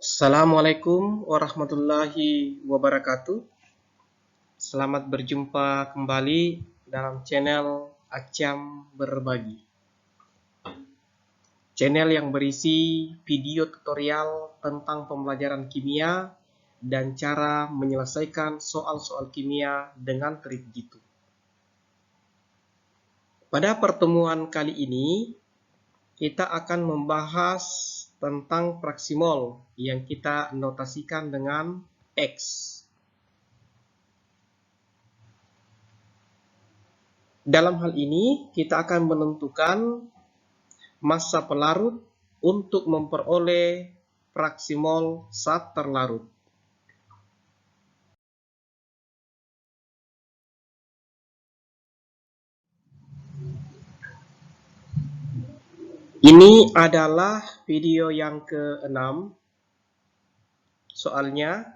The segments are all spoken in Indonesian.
Assalamualaikum warahmatullahi wabarakatuh. Selamat berjumpa kembali dalam channel Acam Berbagi. Channel yang berisi video tutorial tentang pembelajaran kimia dan cara menyelesaikan soal-soal kimia dengan trik jitu. Pada pertemuan kali ini, kita akan membahas tentang fraksimol yang kita notasikan dengan X. Dalam hal ini, kita akan menentukan massa pelarut untuk memperoleh fraksimol zat terlarut. Ini adalah video yang ke-6. Soalnya,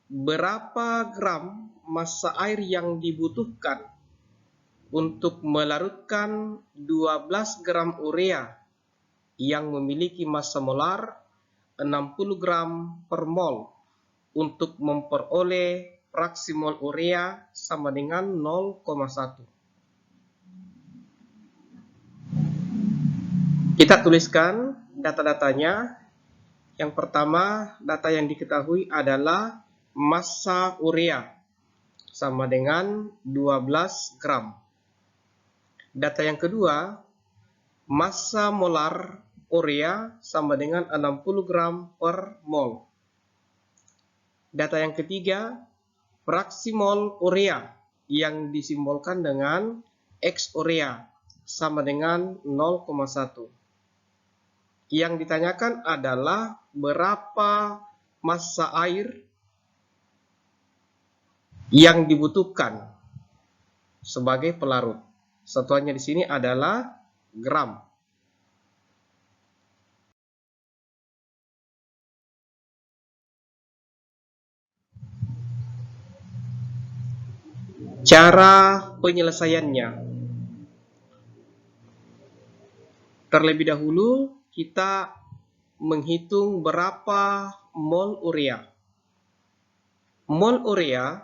berapa gram massa air yang dibutuhkan untuk melarutkan 12 gram urea yang memiliki massa molar 60 gram per mol untuk memperoleh fraksimol urea sama dengan 0,1. Kita tuliskan data-datanya. Yang pertama, data yang diketahui adalah massa urea sama dengan 12 gram. Data yang kedua, massa molar urea sama dengan 60 gram per mol. Data yang ketiga, fraksimol urea yang disimbolkan dengan X urea sama dengan 0,1. Yang ditanyakan adalah berapa massa air yang dibutuhkan sebagai pelarut. Satuannya di sini adalah gram. Cara penyelesaiannya. Terlebih dahulu kita menghitung berapa mol urea. Mol urea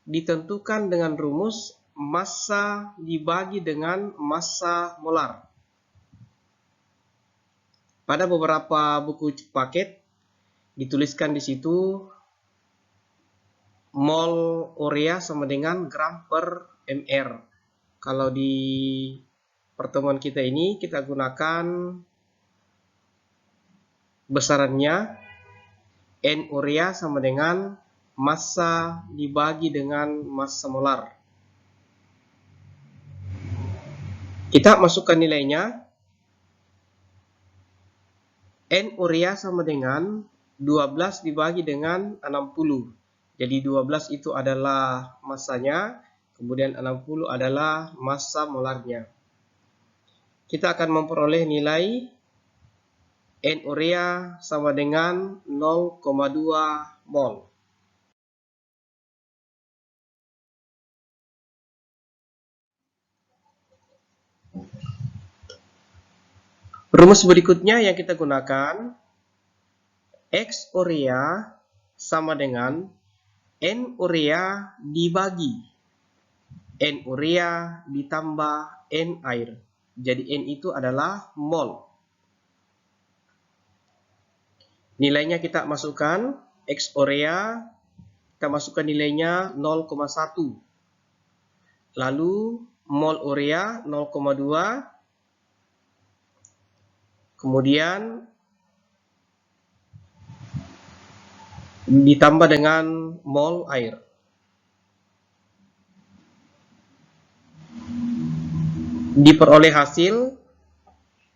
ditentukan dengan rumus massa dibagi dengan massa molar. Pada beberapa buku paket dituliskan di situ mol urea sama dengan gram per mr. Kalau di pertemuan kita ini kita gunakan besarannya N urea sama dengan massa dibagi dengan massa molar. Kita masukkan nilainya. N urea sama dengan 12 dibagi dengan 60. Jadi 12 itu adalah massanya, kemudian 60 adalah massa molarnya. Kita akan memperoleh nilai N urea sama dengan 0,2 mol. Rumus berikutnya yang kita gunakan, X urea sama dengan N urea dibagi N urea ditambah N air. Jadi N itu adalah mol. Nilainya kita masukkan, X urea kita masukkan nilainya 0,1. Lalu mol urea 0,2. Kemudian ditambah dengan mol air. Diperoleh hasil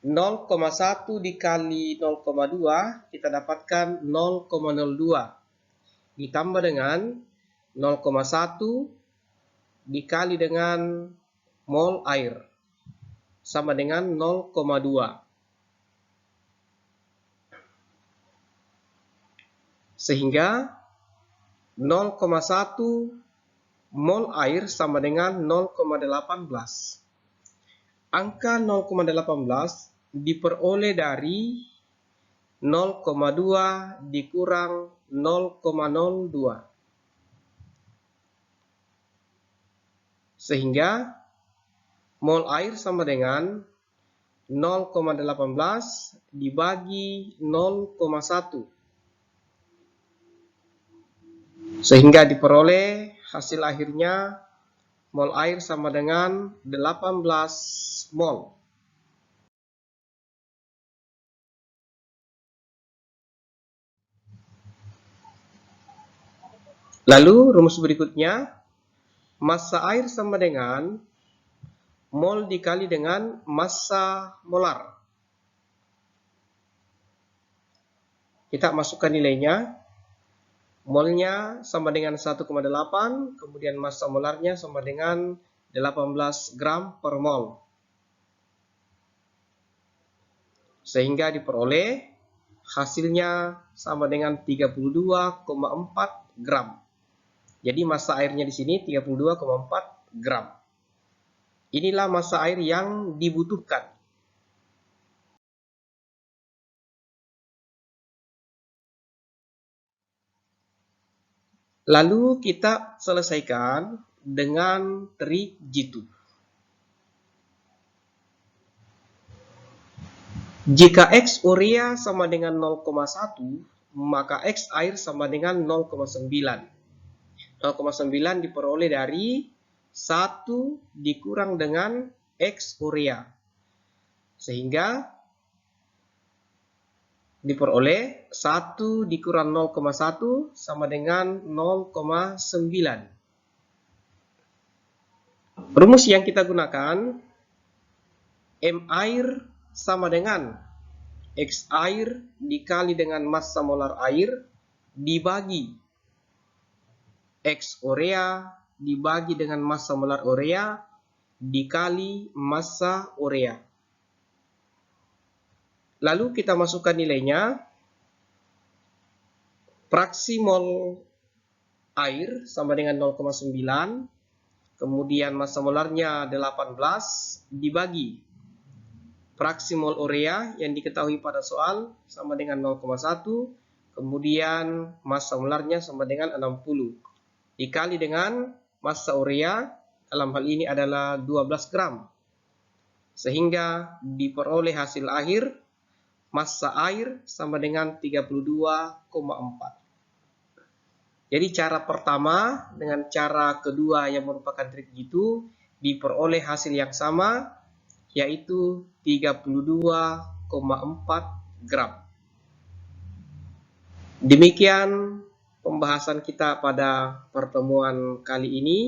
0,1 dikali 0,2 kita dapatkan 0,02 ditambah dengan 0,1 dikali dengan mol air sama dengan 0,2. Sehingga 0,1 mol air sama dengan 0,18. Angka 0,18 diperoleh dari 0,2 dikurang 0,02. Sehingga mol air sama dengan 0,18 dibagi 0,1. Sehingga diperoleh hasil akhirnya mol air sama dengan 18 mol. Lalu rumus berikutnya, massa air sama dengan mol dikali dengan massa molar. Kita masukkan nilainya. Molnya sama dengan 1,8, kemudian massa molarnya sama dengan 18 gram per mol. Sehingga diperoleh hasilnya sama dengan 32,4 gram. Jadi massa airnya di sini 32,4 gram. Inilah massa air yang dibutuhkan. Lalu kita selesaikan dengan trik jitu. Jika X urea sama dengan 0,1, maka X air sama dengan 0,9. 0,9 diperoleh dari 1 dikurang dengan X urea. Sehingga diperoleh 1 dikurang 0,1 sama dengan 0,9. Rumus yang kita gunakan, M air sama dengan X air dikali dengan massa molar air dibagi X urea dibagi dengan massa molar urea dikali massa urea. Lalu kita masukkan nilainya. Fraksi mol air sama dengan 0,9. Kemudian massa molarnya 18 dibagi fraksi mol urea yang diketahui pada soal sama dengan 0,1. Kemudian massa molarnya sama dengan 60. Dikali dengan massa urea, dalam hal ini adalah 12 gram. Sehingga diperoleh hasil akhir massa air sama dengan 32,4. Jadi cara pertama dengan cara kedua yang merupakan trik jitu diperoleh hasil yang sama, yaitu 32,4 gram. Demikian pembahasan kita pada pertemuan kali ini.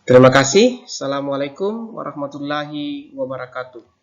Terima kasih. Assalamualaikum warahmatullahi wabarakatuh.